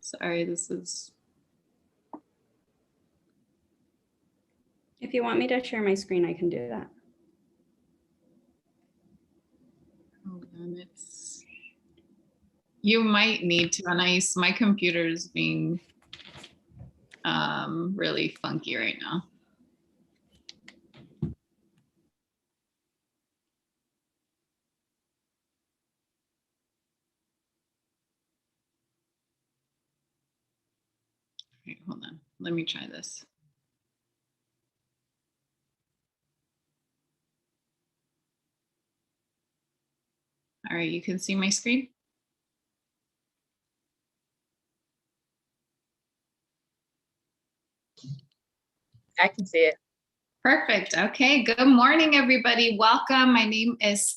Sorry, this is. If you want me to share my screen, I can do that. Hold on, you might need to, and my computer is being really funky right now. Okay, hold on, let me try this. All right, you can see my screen? I can see it. Perfect. Okay. Good morning, everybody. Welcome. My name is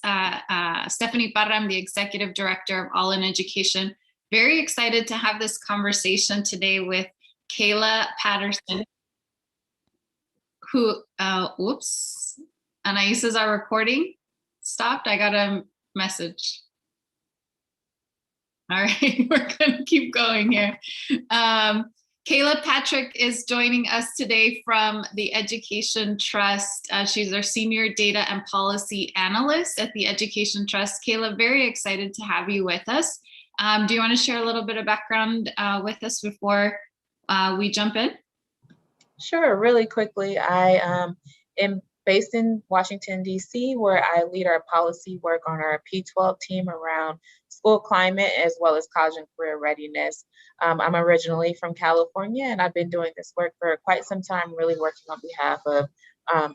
Stephanie Parra. I'm the Executive Director of All in Education. Very excited to have this conversation today with Kayla Patterson, who, oops, Anais, is our recording stopped? I got a message. All right, we're going to keep going here. Kayla Patrick is joining us today from the Education Trust. She's our Senior Data and Policy Analyst at the Education Trust. Kayla, very excited to have you with us. Do you want to share a little bit of background with us before we jump in? Sure, really quickly. I am based in Washington, D.C., where I lead our policy work on our P12 team around school climate as well as college and career readiness. I'm originally from California, and I've been doing this work for quite some time, really working on behalf of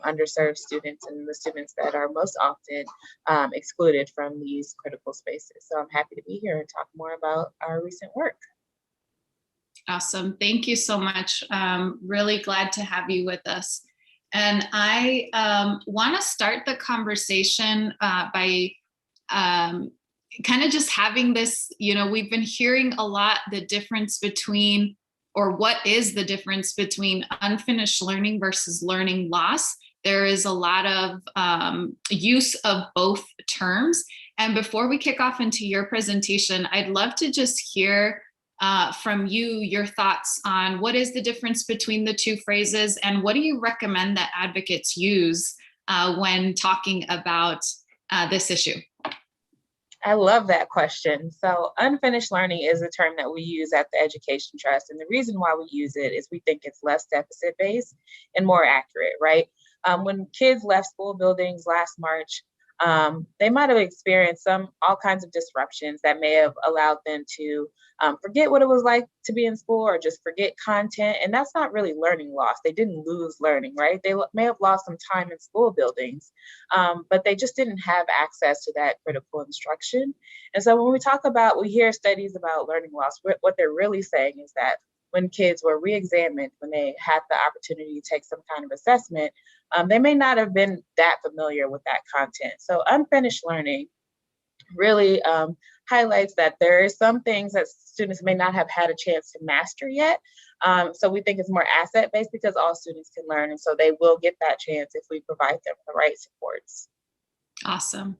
underserved students and the students that are most often excluded from these critical spaces. So I'm happy to be here and talk more about our recent work. Awesome. Thank you so much. Really glad to have you with us. And I want to start the conversation by kind of just having this, we've been hearing a lot the difference between, or what is the difference between unfinished learning versus learning loss. There is a lot of use of both terms. And before we kick off into your presentation, I'd love to just hear from you your thoughts on what is the difference between the two phrases, and what do you recommend that advocates use when talking about this issue? I love that question. So unfinished learning is a term that we use at the Education Trust. And the reason why we use it is we think it's less deficit-based and more accurate, right? When kids left school buildings last March, they might have experienced all kinds of disruptions that may have allowed them to forget what it was like to be in school, or just forget content. And that's not really learning loss. They didn't lose learning, right? They may have lost some time in school buildings, but they just didn't have access to that critical instruction. And so when we hear studies about learning loss, what they're really saying is that when kids were re-examined, when they had the opportunity to take some kind of assessment, they may not have been that familiar with that content. So unfinished learning really highlights that there are some things that students may not have had a chance to master yet. So we think it's more asset-based because all students can learn, and so they will get that chance if we provide them the right supports. Awesome.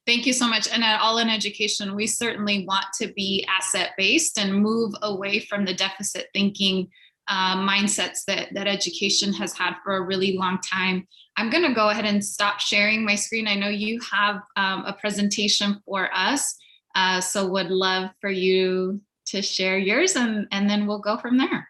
Thank you so much. And at All in Education, we certainly want to be asset-based and move away from the deficit thinking mindsets that education has had for a really long time. I'm going to go ahead and stop sharing my screen. I know you have a presentation for us, so would love for you to share yours, and then we'll go from there.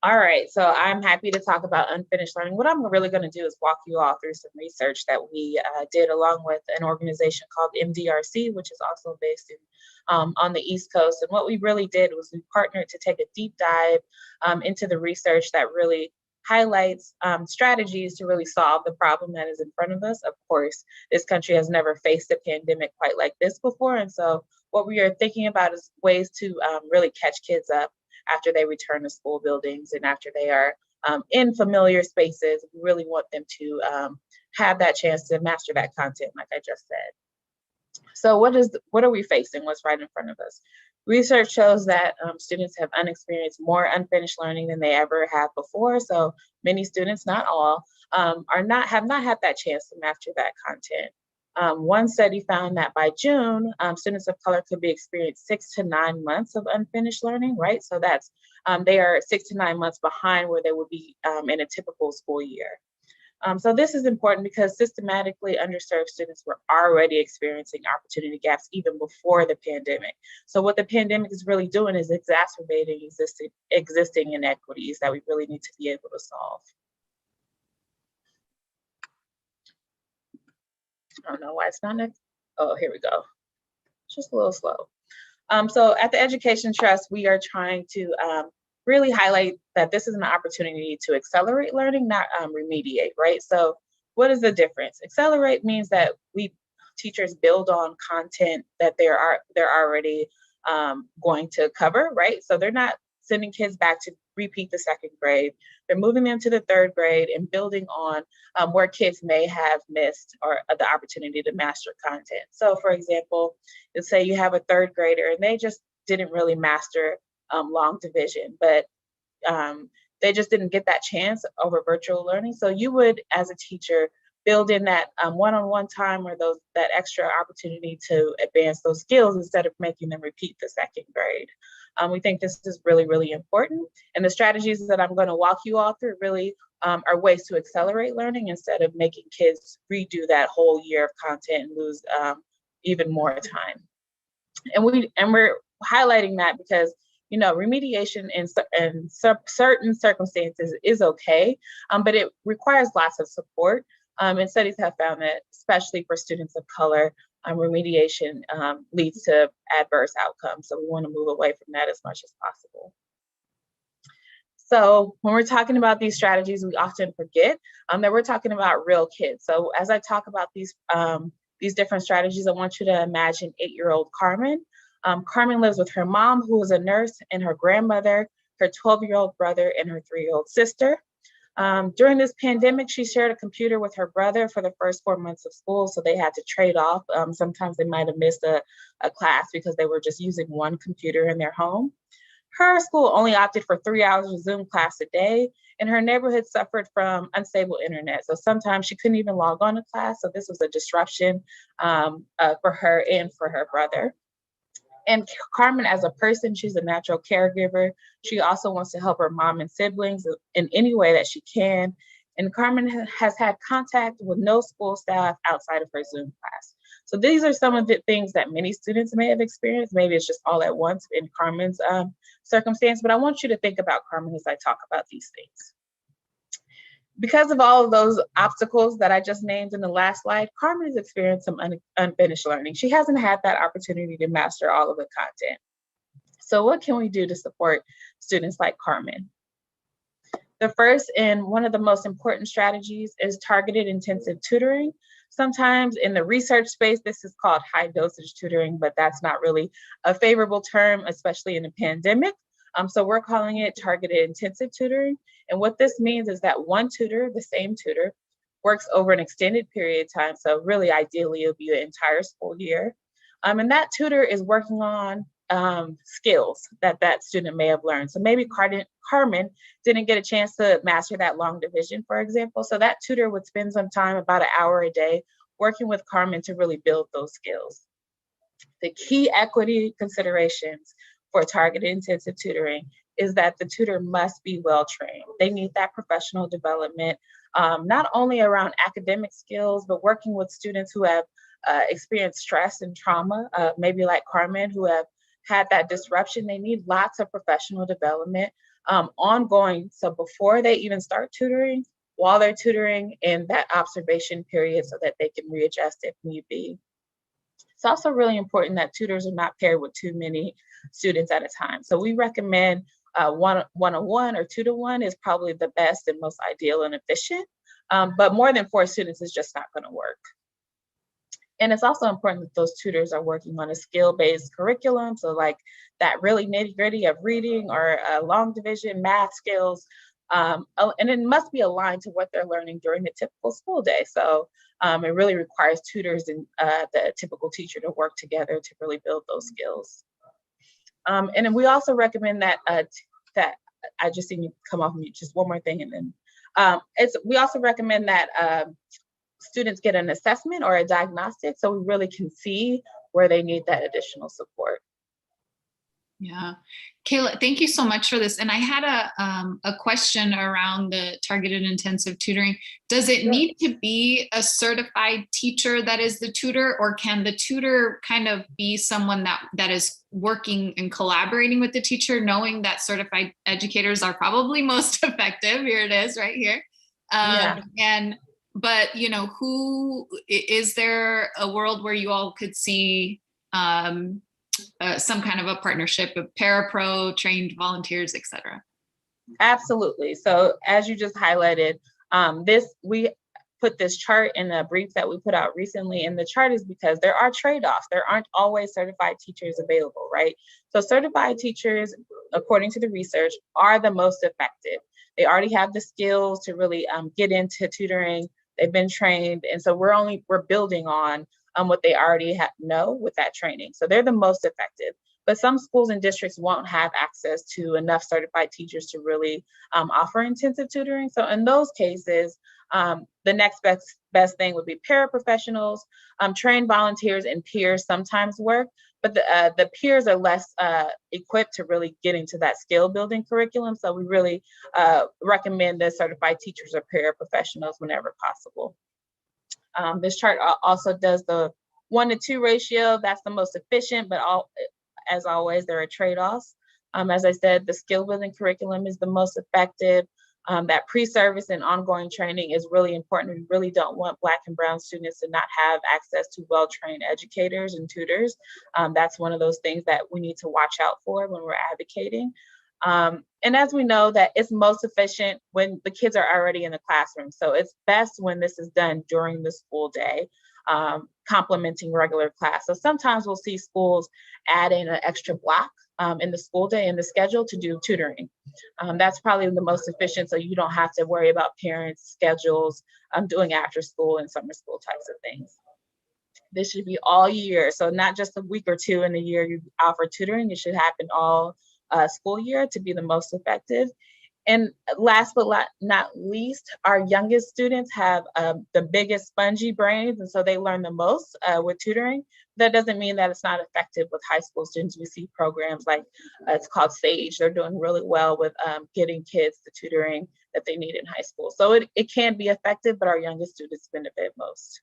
All right, so I'm happy to talk about unfinished learning. What I'm really going to do is walk you all through some research that we did along with an organization called MDRC, which is also based in on the East Coast. And what we really did was we partnered to take a deep dive into the research that really highlights strategies to really solve the problem that is in front of us. Of course, this country has never faced a pandemic quite like this before. And so what we are thinking about is ways to really catch kids up after they return to school buildings and after they are in familiar spaces. We really want them to have that chance to master that content, like I just said. So what are we facing? What's right in front of us? Research shows that students have experienced more unfinished learning than they ever have before. So many students, not all, have not had that chance to master that content. One study found that by June, students of color could be experienced 6 to 9 months of unfinished learning, right? So that's they are 6 to 9 months behind where they would be in a typical school year. So this is important because systematically underserved students were already experiencing opportunity gaps even before the pandemic. So what the pandemic is really doing is exacerbating existing inequities that we really need to be able to solve. I don't know why it's not next. Oh, here we go. Just a little slow. So at the Education Trust, we are trying to really highlight that this is an opportunity to accelerate learning, not remediate, right? So what is the difference? Accelerate means that teachers build on content that they're already going to cover, right? So they're not sending kids back to repeat the second grade. They're moving them to the third grade and building on where kids may have missed or the opportunity to master content. So for example, let's say you have a third grader and they just didn't really master long division, but they just didn't get that chance over virtual learning. So you would, as a teacher, build in that one-on-one time or that extra opportunity to advance those skills instead of making them repeat the second grade. We think this is really, really important. And the strategies that I'm going to walk you all through really are ways to accelerate learning instead of making kids redo that whole year of content and lose even more time. And we're highlighting that because remediation in certain circumstances is okay, but it requires lots of support. And studies have found that, especially for students of color, remediation leads to adverse outcomes. So we want to move away from that as much as possible. So when we're talking about these strategies, we often forget that we're talking about real kids. So as I talk about these different strategies, I want you to imagine 8-year-old Carmen. Carmen lives with her mom, who is a nurse, and her grandmother, her 12-year-old brother, and her 3-year-old sister. During this pandemic, she shared a computer with her brother for the first 4 months of school, so they had to trade off. Sometimes they might have missed a class because they were just using one computer in their home. Her school only opted for 3 hours of Zoom class a day, and her neighborhood suffered from unstable internet. So sometimes she couldn't even log on to class, so this was a disruption for her and for her brother. And Carmen, as a person, she's a natural caregiver. She also wants to help her mom and siblings in any way that she can. And Carmen has had contact with no school staff outside of her Zoom class. So these are some of the things that many students may have experienced. Maybe it's just all at once in Carmen's circumstance, but I want you to think about Carmen as I talk about these things. Because of all of those obstacles that I just named in the last slide, Carmen has experienced some unfinished learning. She hasn't had that opportunity to master all of the content. So what can we do to support students like Carmen? The first and one of the most important strategies is targeted intensive tutoring. Sometimes in the research space, this is called high dosage tutoring, but that's not really a favorable term, especially in a pandemic. So we're calling it targeted intensive tutoring. And what this means is that one tutor, the same tutor, works over an extended period of time. So really, ideally, it'll be the entire school year. And that tutor is working on skills that student may have learned. So maybe Carmen didn't get a chance to master that long division, for example. So that tutor would spend some time, about an hour a day, working with Carmen to really build those skills. The key equity considerations for targeted intensive tutoring is that the tutor must be well trained. They need that professional development, not only around academic skills, but working with students who have experienced stress and trauma, maybe like Carmen, who have had that disruption. They need lots of professional development ongoing. So before they even start tutoring, while they're tutoring, in that observation period, so that they can readjust if need be. It's also really important that tutors are not paired with too many students at a time. So we recommend one-on-one or 2-to-1 is probably the best and most ideal and efficient, but more than 4 students is just not going to work. And it's also important that those tutors are working on a skill-based curriculum. So like that really nitty-gritty of reading or long division, math skills, and it must be aligned to what they're learning during the typical school day. So it really requires tutors and the typical teacher to work together to really build those skills. And then we also recommend that, that I just seen you come off mute, just one more thing. And then we also recommend that students get an assessment or a diagnostic so we really can see where they need that additional support. Yeah. Kayla, thank you so much for this. And I had a question around the targeted intensive tutoring. Does it need to be a certified teacher that is the tutor, or can the tutor kind of be someone that is working and collaborating with the teacher, knowing that certified educators are probably most effective? Here it is right here. But you know, is there a world where you all could see some kind of a partnership of parapro, trained volunteers, et cetera? Absolutely. So as you just highlighted, we put this chart in a brief that we put out recently, and the chart is because there are trade-offs. There aren't always certified teachers available, right? So certified teachers, according to the research, are the most effective. They already have the skills to really get into tutoring. They've been trained, and so we're building on what they already know with that training. So they're the most effective. But some schools and districts won't have access to enough certified teachers to really offer intensive tutoring. So in those cases, the next best thing would be paraprofessionals, trained volunteers, and peers sometimes work, but the peers are less equipped to really get into that skill building curriculum. So we really recommend the certified teachers or paraprofessionals whenever possible. This chart also does the 1-to-2 ratio. That's the most efficient, but as always, there are trade-offs. As I said, the skill building curriculum is the most effective. That pre-service and ongoing training is really important. We really don't want Black and Brown students to not have access to well-trained educators and tutors. That's one of those things that we need to watch out for when we're advocating. And as we know, that it's most efficient when the kids are already in the classroom. So it's best when this is done during the school day, complementing regular class. So sometimes we'll see schools add in an extra block in the school day in the schedule to do tutoring. That's probably the most efficient, so you don't have to worry about parents' schedules doing after school and summer school types of things. This should be all year, so not just a week or two in the year you offer tutoring. It should happen all school year to be the most effective. And last but not least, our youngest students have the biggest spongy brains, and so they learn the most with tutoring. That doesn't mean that it's not effective with high school students. We see programs like it's called SAGE. They're doing really well with getting kids the tutoring that they need in high school. So it can be effective, but our youngest students benefit most.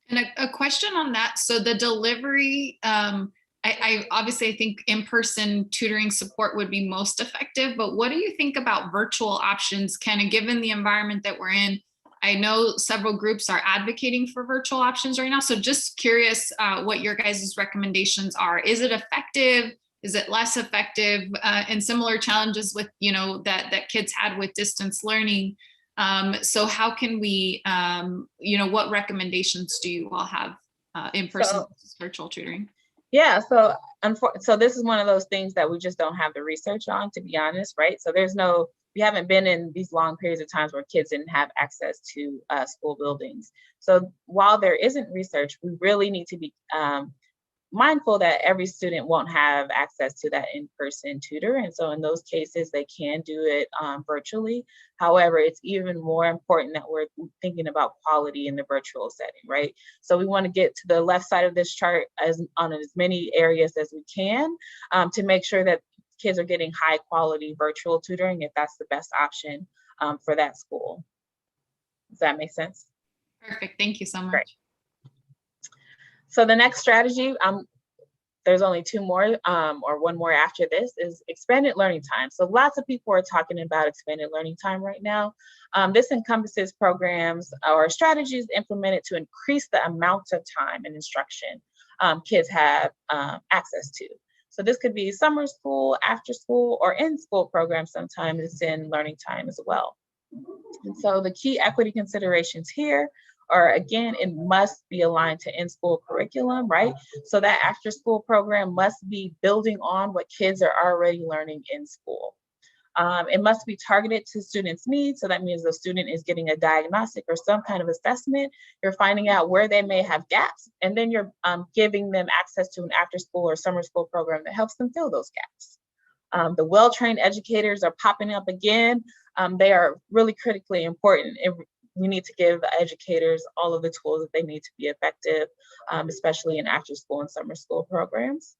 And a question on that. So the delivery, I obviously think in-person tutoring support would be most effective, but what do you think about virtual options, kind of given the environment that we're in? I know several groups are advocating for virtual options right now. So just curious what your guys' recommendations are. Is it effective? Is it less effective? And similar challenges with, you know, that kids had with distance learning. So how can we, you know, what recommendations do you all have in person versus virtual tutoring? Yeah, so this is one of those things that we just don't have the research on, to be honest, right? So we haven't been in these long periods of times where kids didn't have access to school buildings. So while there isn't research, we really need to be mindful that every student won't have access to that in-person tutor. And so in those cases, they can do it virtually. However, it's even more important that we're thinking about quality in the virtual setting, right? So we want to get to the left side of this chart on as many areas as we can to make sure that kids are getting high quality virtual tutoring if that's the best option for that school. Does that make sense? Perfect. Thank you so much. Great. So the next strategy, there's only two more or one more after this, is expanded learning time. So lots of people are talking about expanded learning time right now. This encompasses programs or strategies implemented to increase the amount of time and instruction kids have access to. So this could be summer school, after school, or in-school programs. Sometimes it's in learning time as well. And so the key equity considerations here are, again, it must be aligned to in-school curriculum, right? So that after-school program must be building on what kids are already learning in school. It must be targeted to students' needs. So that means the student is getting a diagnostic or some kind of assessment. You're finding out where they may have gaps, and then you're giving them access to an after-school or summer school program that helps them fill those gaps. The well-trained educators are popping up again. They are really critically important. We need to give the educators all of the tools that they need to be effective, especially in after-school and summer school programs.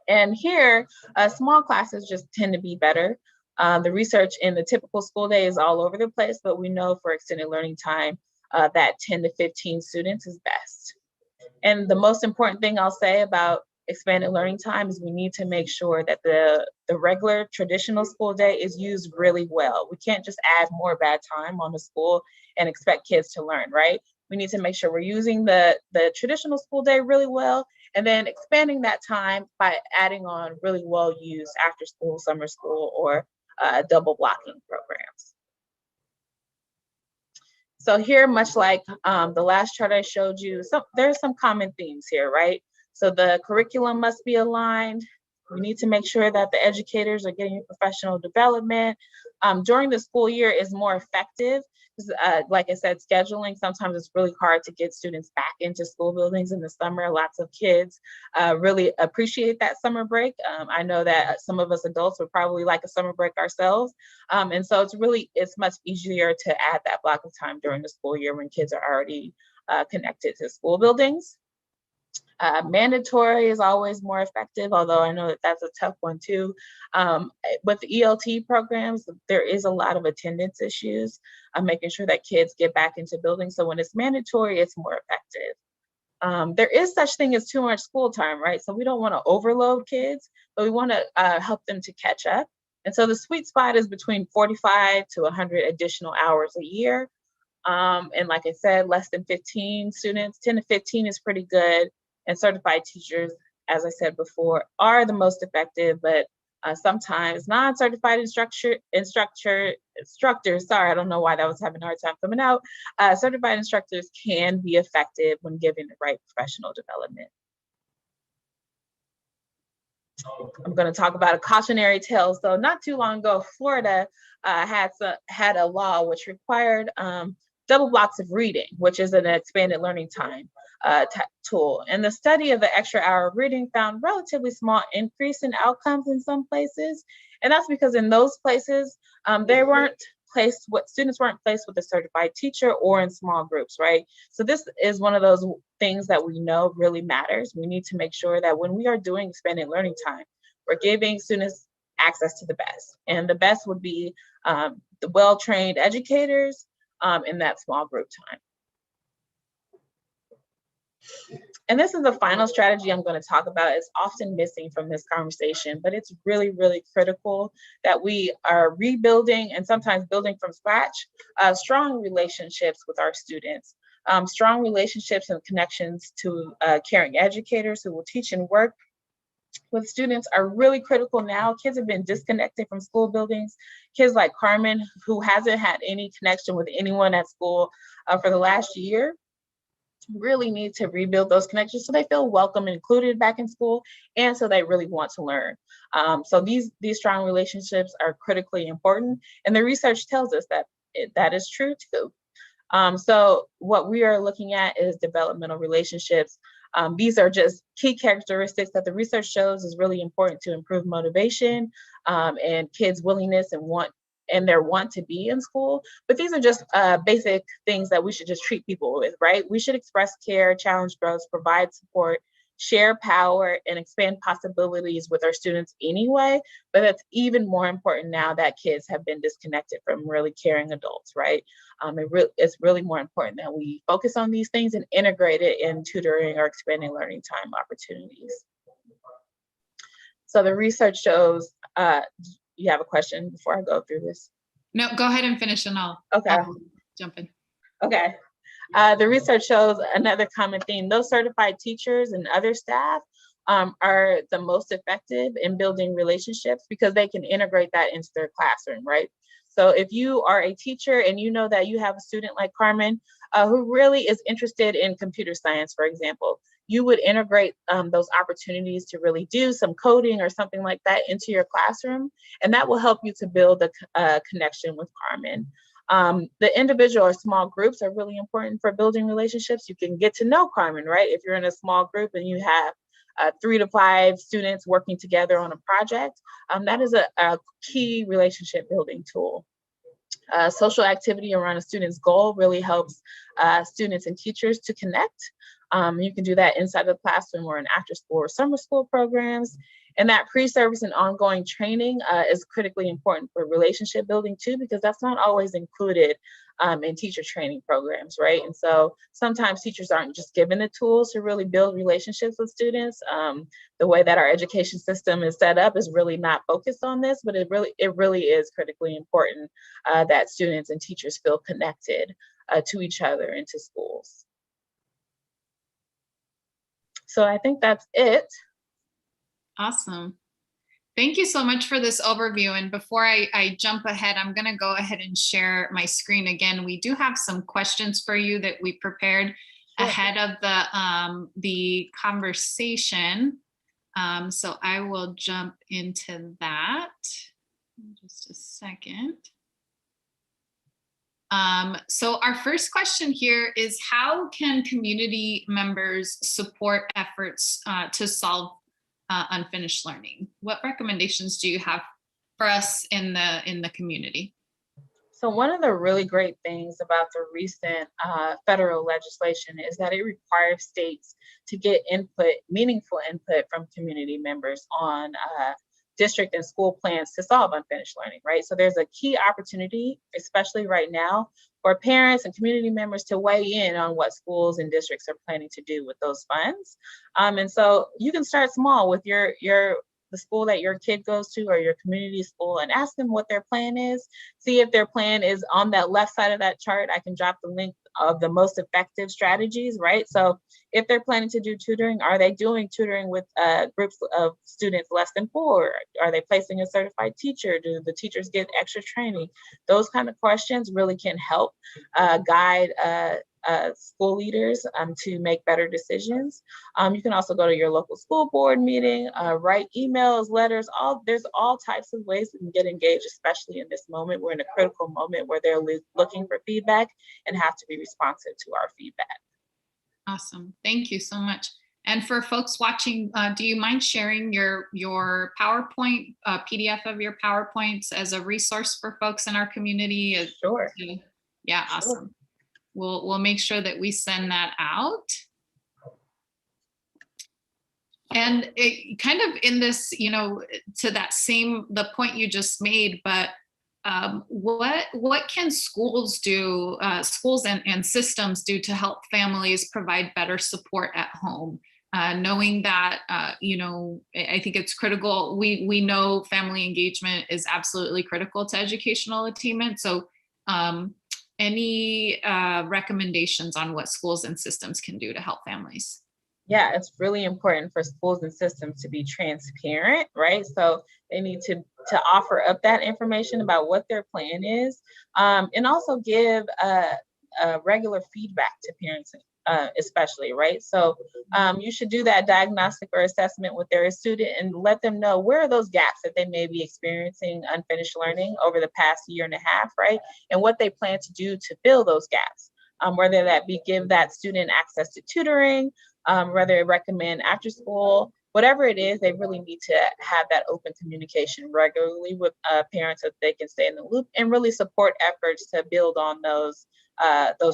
And here, small classes just tend to be better. The research in the typical school day is all over the place, but we know for extended learning time that 10 to 15 students is best. And the most important thing I'll say about expanded learning time is we need to make sure that the regular traditional school day is used really well. We can't just add more bad time on the school and expect kids to learn, right? We need to make sure we're using the traditional school day really well, and then expanding that time by adding on really well used after school, summer school, or double blocking programs. So here, much like the last chart I showed you, there's some common themes here, right? So the curriculum must be aligned. We need to make sure that the educators are getting professional development. During the school year is more effective. Like I said, scheduling, sometimes it's really hard to get students back into school buildings in the summer. Lots of kids really appreciate that summer break. I know that some of us adults would probably like a summer break ourselves. And so it's much easier to add that block of time during the school year when kids are already connected to school buildings. Mandatory is always more effective, although I know that that's a tough one too. With the ELT programs, there is a lot of attendance issues, making sure that kids get back into buildings. So when it's mandatory, it's more effective. There is such thing as too much school time, right? So we don't want to overload kids, but we want to help them to catch up. And so the sweet spot is between 45 to 100 additional hours a year. And like I said, less than 15 students, 10 to 15 is pretty good. And certified teachers, as I said before, are the most effective, but sometimes non-certified instructors, sorry, I don't know why that was having a hard time coming out. Certified instructors can be effective when given the right professional development. I'm going to talk about a cautionary tale. So not too long ago, Florida had a law which required double blocks of reading, which is an expanded learning time tool. And the study of the extra hour of reading found relatively small increase in outcomes in some places. And that's because in those places, students weren't placed with a certified teacher or in small groups, right? So this is one of those things that we know really matters. We need to make sure that when we are doing expanded learning time, we're giving students access to the best. And the best would be the well-trained educators in that small group time. And this is the final strategy I'm going to talk about. It's often missing from this conversation, but it's really, really critical that we are rebuilding and sometimes building from scratch strong relationships with our students, strong relationships and connections to caring educators who will teach and work with students are really critical now. Kids have been disconnected from school buildings. Kids like Carmen, who hasn't had any connection with anyone at school for the last year, really need to rebuild those connections so they feel welcome and included back in school, and so they really want to learn. So these strong relationships are critically important, and the research tells us that that is true too. So what we are looking at is developmental relationships. These are just key characteristics that the research shows is really important to improve motivation and kids' willingness and their want to be in school. But these are just basic things that we should just treat people with, right? We should express care, challenge growth, provide support, share power, and expand possibilities with our students anyway. But that's even more important now that kids have been disconnected from really caring adults, right? It's really more important that we focus on these things and integrate it in tutoring or expanding learning time opportunities. So the research shows, you have a question before I go through this? No, go ahead and finish and I'll jump in. Okay. The research shows another common theme. Those certified teachers and other staff are the most effective in building relationships because they can integrate that into their classroom, right? So if you are a teacher and you know that you have a student like Carmen who really is interested in computer science, for example, you would integrate those opportunities to really do some coding or something like that into your classroom, and that will help you to build a connection with Carmen. The individual or small groups are really important for building relationships. You can get to know Carmen, right? If you're in a small group and you have 3 to 5 students working together on a project, that is a key relationship building tool. Social activity around a student's goal really helps students and teachers to connect. You can do that inside the classroom or in after school or summer school programs. And that pre-service and ongoing training is critically important for relationship building too, because that's not always included in teacher training programs, right? And so sometimes teachers aren't just given the tools to really build relationships with students. The way that our education system is set up is really not focused on this, but it really is critically important that students and teachers feel connected to each other and to schools. So I think that's it. Awesome. Thank you so much for this overview. And before I jump ahead, I'm going to go ahead and share my screen again. We do have some questions for you that we prepared ahead of the conversation. So I will jump into that in just a second. So our first question here is, how can community members support efforts to solve unfinished learning? What recommendations do you have for us in the community? So one of the really great things about the recent federal legislation is that it requires states to get meaningful input from community members on district and school plans to solve unfinished learning, right? So there's a key opportunity, especially right now, for parents and community members to weigh in on what schools and districts are planning to do with those funds. And so you can start small with the school that your kid goes to or your community school and ask them what their plan is. See if their plan is on that left side of that chart. I can drop the link of the most effective strategies, right? So if they're planning to do tutoring, are they doing tutoring with groups of students less than 4? Are they placing a certified teacher? Do the teachers get extra training? Those kind of questions really can help guide school leaders to make better decisions. You can also go to your local school board meeting, write emails, letters, there's all types of ways we can get engaged, especially in this moment. We're in a critical moment where they're looking for feedback and have to be responsive to our feedback. Awesome. Thank you so much. And for folks watching, do you mind sharing your PowerPoint, PDF of your PowerPoints as a resource for folks in our community? Sure. Yeah, awesome. Sure. We'll make sure that we send that out. And it kind of in this, to the point you just made, but what can schools do, schools and systems do to help families provide better support at home? Knowing that, I think it's critical. We know family engagement is absolutely critical to educational attainment. So any recommendations on what schools and systems can do to help families? Yeah, it's really important for schools and systems to be transparent, right? So they need to offer up that information about what their plan is, and also give regular feedback to parents, especially, right? So you should do that diagnostic or assessment with their student and let them know where are those gaps that they may be experiencing unfinished learning over the past year and a half, right? And what they plan to do to fill those gaps, whether that be give that student access to tutoring, whether recommend after school, whatever it is, they really need to have that open communication regularly with parents so that they can stay in the loop and really support efforts to build on those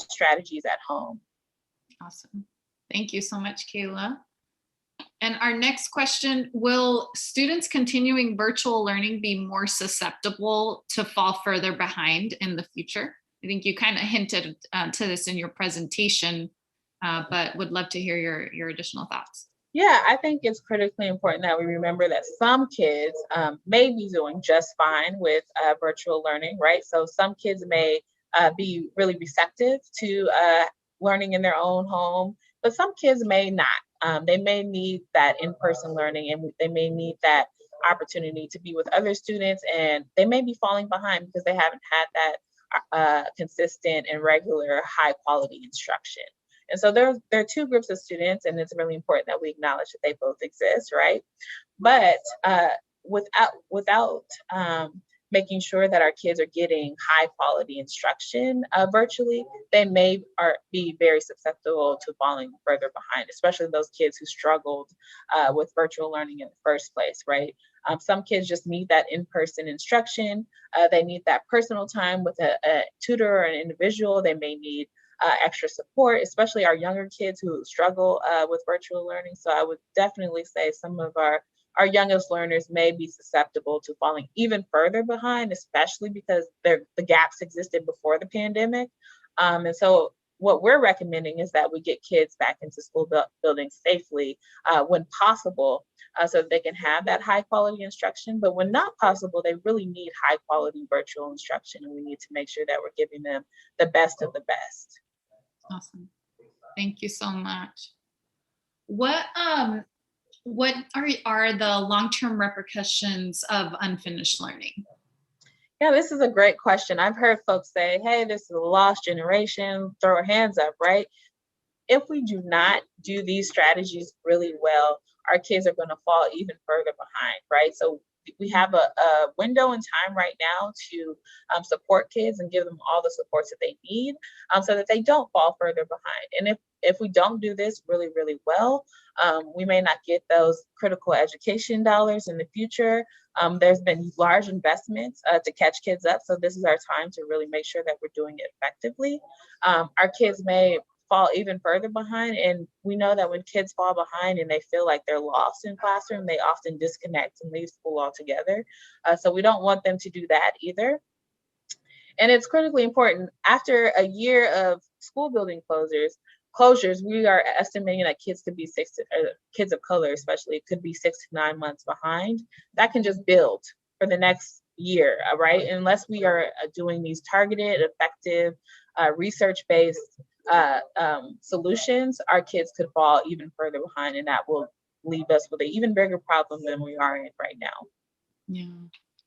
strategies at home. Awesome. Thank you so much, Kayla. And our next question, will students continuing virtual learning be more susceptible to fall further behind in the future? I think you kind of hinted to this in your presentation, but would love to hear your additional thoughts. Yeah, I think it's critically important that we remember that some kids may be doing just fine with virtual learning, right? So some kids may be really receptive to learning in their own home, but some kids may not. They may need that in-person learning, and they may need that opportunity to be with other students, and they may be falling behind because they haven't had that consistent and regular high quality instruction. And so there are two groups of students, and it's really important that we acknowledge that they both exist, right? But without making sure that our kids are getting high quality instruction virtually, they may be very susceptible to falling further behind, especially those kids who struggled with virtual learning in the first place, right? Some kids just need that in-person instruction. They need that personal time with a tutor or an individual. They may need extra support, especially our younger kids who struggle with virtual learning. So I would definitely say some of our youngest learners may be susceptible to falling even further behind, especially because the gaps existed before the pandemic. And so what we're recommending is that we get kids back into school buildings safely when possible, so that they can have that high quality instruction. But when not possible, they really need high quality virtual instruction, and we need to make sure that we're giving them the best of the best. Awesome. Thank you so much. What are the long-term repercussions of unfinished learning? Yeah, this is a great question. I've heard folks say, hey, this is a lost generation, throw our hands up, right? If we do not do these strategies really well, our kids are going to fall even further behind, right? So we have a window in time right now to support kids and give them all the supports that they need so that they don't fall further behind. And if we don't do this really, really well, we may not get those critical education dollars in the future. There's been large investments to catch kids up. So this is our time to really make sure that we're doing it effectively. Our kids may fall even further behind. And we know that when kids fall behind and they feel like they're lost in classroom, they often disconnect and leave school altogether. So we don't want them to do that either. And it's critically important. After a year of school building closures, we are estimating that kids could be kids of color especially, could be 6 to 9 months behind. That can just build for the next year, right? Unless we are doing these targeted, effective, research-based solutions, our kids could fall even further behind, and that will leave us with an even bigger problem than we are in right now. Yeah,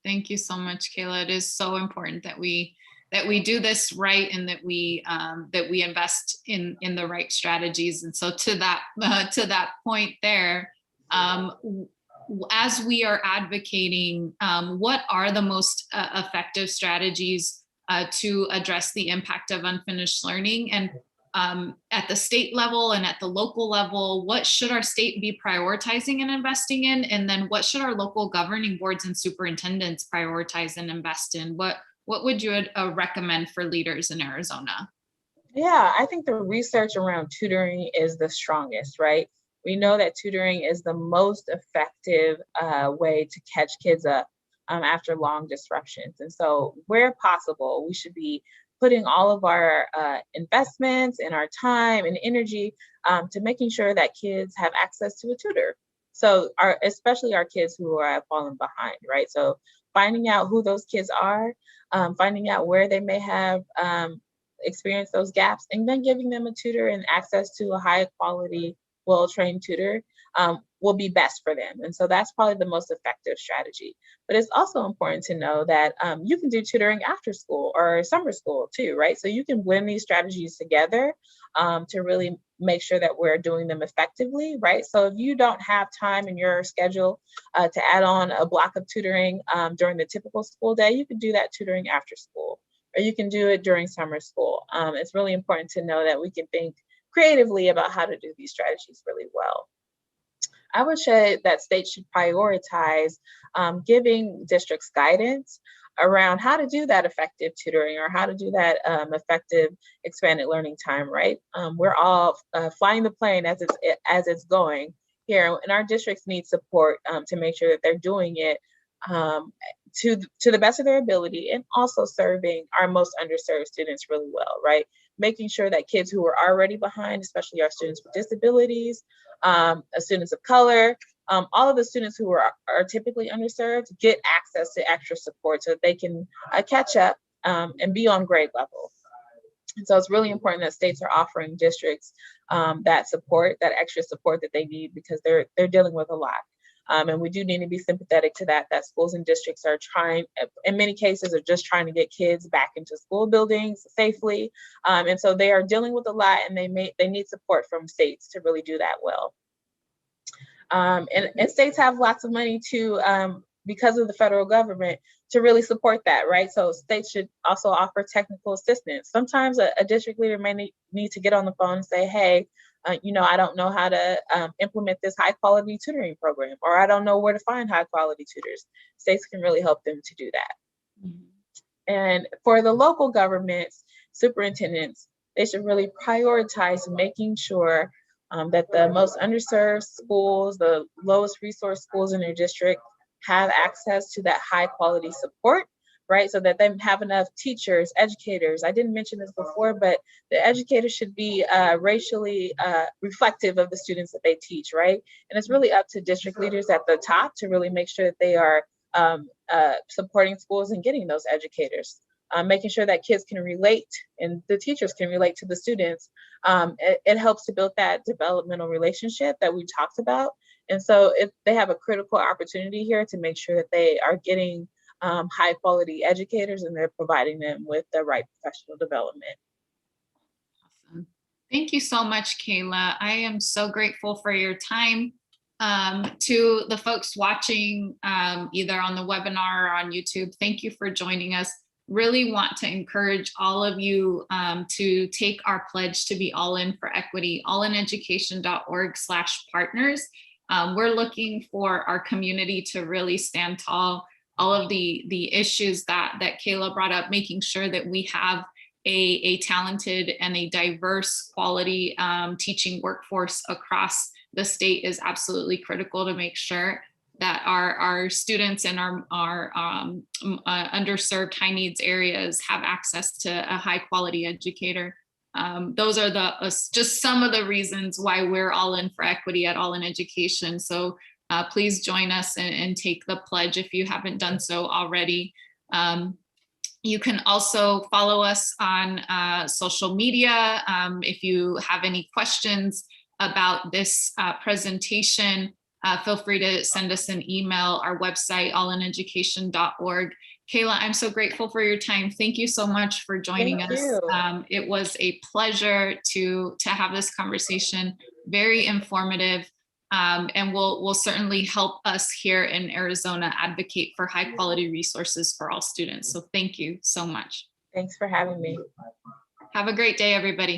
thank you so much, Kayla. It is so important that we do this right, and that we invest in the right strategies. And so to that point there, as we are advocating, what are the most effective strategies to address the impact of unfinished learning? And at the state level and at the local level, what should our state be prioritizing and investing in? And then what should our local governing boards and superintendents prioritize and invest in? What would you recommend for leaders in Arizona? Yeah, I think the research around tutoring is the strongest, right? We know that tutoring is the most effective way to catch kids up after long disruptions. And so where possible, we should be putting all of our investments and our time and energy to making sure that kids have access to a tutor. So especially our kids who are falling behind, right? So finding out who those kids are, finding out where they may have experienced those gaps, and then giving them a tutor and access to a high quality, well-trained tutor will be best for them. And so that's probably the most effective strategy. But it's also important to know that you can do tutoring after school or summer school too, right? So you can blend these strategies together to really make sure that we're doing them effectively, right? So if you don't have time in your schedule to add on a block of tutoring during the typical school day, you can do that tutoring after school, or you can do it during summer school. It's really important to know that we can think creatively about how to do these strategies really well. I would say that states should prioritize giving districts guidance around how to do that effective tutoring, or how to do that effective expanded learning time, right? We're all flying the plane as it's going here, and our districts need support to make sure that they're doing it to the best of their ability, and also serving our most underserved students really well, right? Making sure that kids who are already behind, especially our students with disabilities, students of color, all of the students who are typically underserved, get access to extra support so that they can catch up and be on grade level. And so it's really important that states are offering districts that support, that extra support that they need, because they're dealing with a lot. And we do need to be sympathetic to that schools and districts are trying, in many cases, are just trying to get kids back into school buildings safely. And so they are dealing with a lot, and they need support from states to really do that well. And states have lots of money to, because of the federal government, to really support that, right? So states should also offer technical assistance. Sometimes a district leader may need to get on the phone and say, hey, I don't know how to implement this high quality tutoring program, or I don't know where to find high quality tutors. States can really help them to do that. Mm-hmm. And for the local governments, superintendents, they should really prioritize making sure that the most underserved schools, the lowest resource schools in their district, have access to that high quality support, right? So that they have enough teachers, educators. I didn't mention this before, but the educators should be racially reflective of the students that they teach, right? And it's really up to district leaders at the top to really make sure that they are supporting schools and getting those educators, making sure that kids can relate and the teachers can relate to the students. It helps to build that developmental relationship that we talked about. And so they have a critical opportunity here to make sure that they are getting high quality educators and they're providing them with the right professional development. Awesome. Thank you so much, Kayla. I am so grateful for your time. To the folks watching either on the webinar or on YouTube, thank you for joining us. Really want to encourage all of you to take our pledge to be all in for equity, allineducation.org/partners. We're looking for our community to really stand tall. All of the issues that Kayla brought up, making sure that we have a talented and a diverse quality teaching workforce across the state is absolutely critical to make sure that our students in our underserved high needs areas have access to a high quality educator. Those are just some of the reasons why we're all in for equity at All in Education. So please join us and take the pledge if you haven't done so already. You can also follow us on social media. If you have any questions about this presentation, feel free to send us an email, our website, allineducation.org. Kayla, I'm so grateful for your time. Thank you so much for joining us. It was a pleasure to have this conversation, very informative, and will certainly help us here in Arizona advocate for high quality resources for all students. So thank you so much. Thanks for having me. Have a great day, everybody.